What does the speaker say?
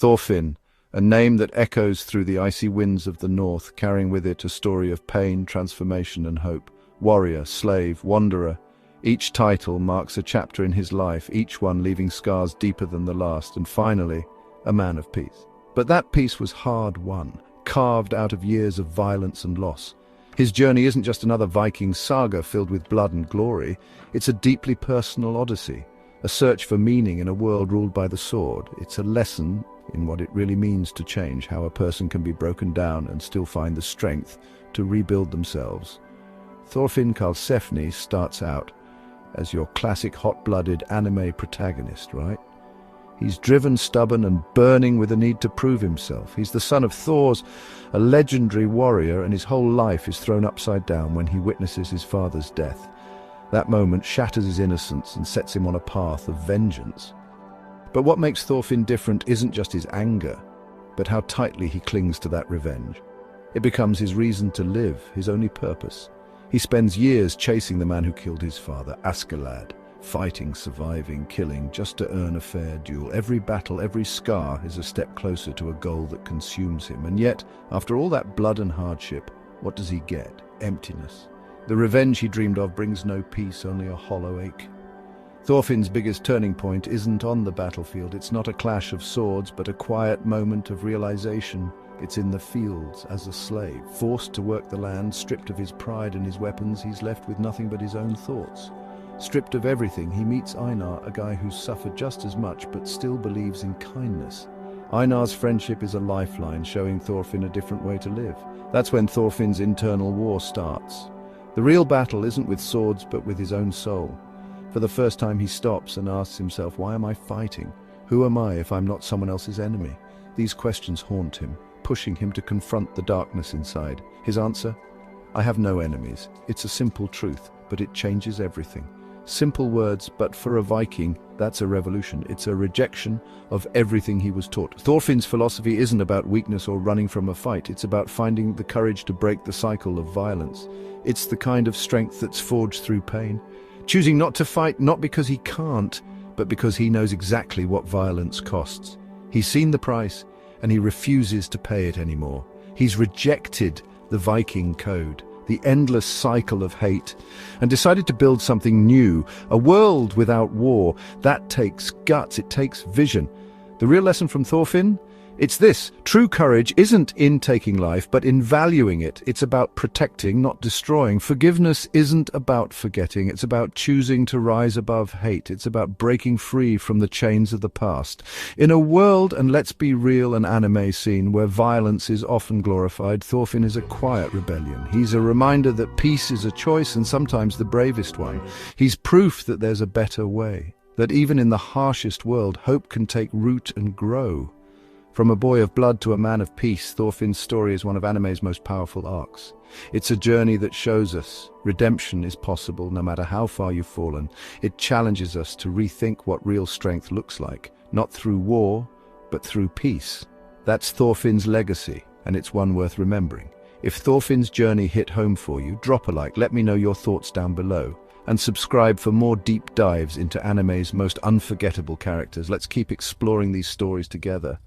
Thorfinn, a name that echoes through the icy winds of the north, carrying with it a story of pain, transformation, and hope. Warrior, slave, wanderer. Each title marks a chapter in his life, each one leaving scars deeper than the last, and finally, a man of peace. But that peace was hard-won, carved out of years of violence and loss. His journey isn't just another Viking saga filled with blood and glory, it's a deeply personal odyssey, a search for meaning in a world ruled by the sword. It's a lesson in what it really means to change, how a person can be broken down and still find the strength to rebuild themselves. Thorfinn Karlsefni starts out as your classic hot-blooded anime protagonist, right? He's driven, stubborn, and burning with a need to prove himself. He's the son of Thor's, a legendary warrior, and his whole life is thrown upside down when he witnesses his father's death. That moment shatters his innocence and sets him on a path of vengeance. But what makes Thorfinn different isn't just his anger, but how tightly he clings to that revenge. It becomes his reason to live, his only purpose. He spends years chasing the man who killed his father, Askeladd, fighting, surviving, killing, just to earn a fair duel. Every battle, every scar is a step closer to a goal that consumes him. And yet, after all that blood and hardship, what does he get? Emptiness. The revenge he dreamed of brings no peace, only a hollow ache. Thorfinn's biggest turning point isn't on the battlefield. It's not a clash of swords, but a quiet moment of realization. It's in the fields, as a slave, forced to work the land, stripped of his pride and his weapons. He's left with nothing but his own thoughts. Stripped of everything, he meets Einar, a guy who's suffered just as much but still believes in kindness. Einar's friendship is a lifeline, showing Thorfinn a different way to live. That's when Thorfinn's internal war starts. The real battle isn't with swords, but with his own soul. For the first time he stops and asks himself, why am I fighting? Who am I if I'm not someone else's enemy? These questions haunt him, pushing him to confront the darkness inside. His answer? I have no enemies. It's a simple truth, but it changes everything. Simple words, but for a Viking, that's a revolution. It's a rejection of everything he was taught. Thorfinn's philosophy isn't about weakness or running from a fight. It's about finding the courage to break the cycle of violence. It's the kind of strength that's forged through pain. Choosing not to fight, not because he can't, but because he knows exactly what violence costs. He's seen the price, and he refuses to pay it anymore. He's rejected the Viking code, the endless cycle of hate, and decided to build something new, a world without war. That takes guts, it takes vision. The real lesson from Thorfinn? It's this: true courage isn't in taking life, but in valuing it. It's about protecting, not destroying. Forgiveness isn't about forgetting. It's about choosing to rise above hate. It's about breaking free from the chains of the past. In a world, and let's be real, an anime scene where violence is often glorified, Thorfinn is a quiet rebellion. He's a reminder that peace is a choice, and sometimes the bravest one. He's proof that there's a better way, that even in the harshest world, hope can take root and grow. From a boy of blood to a man of peace, Thorfinn's story is one of anime's most powerful arcs. It's a journey that shows us redemption is possible no matter how far you've fallen. It challenges us to rethink what real strength looks like, not through war, but through peace. That's Thorfinn's legacy, and it's one worth remembering. If Thorfinn's journey hit home for you, drop a like, let me know your thoughts down below, and subscribe for more deep dives into anime's most unforgettable characters. Let's keep exploring these stories together.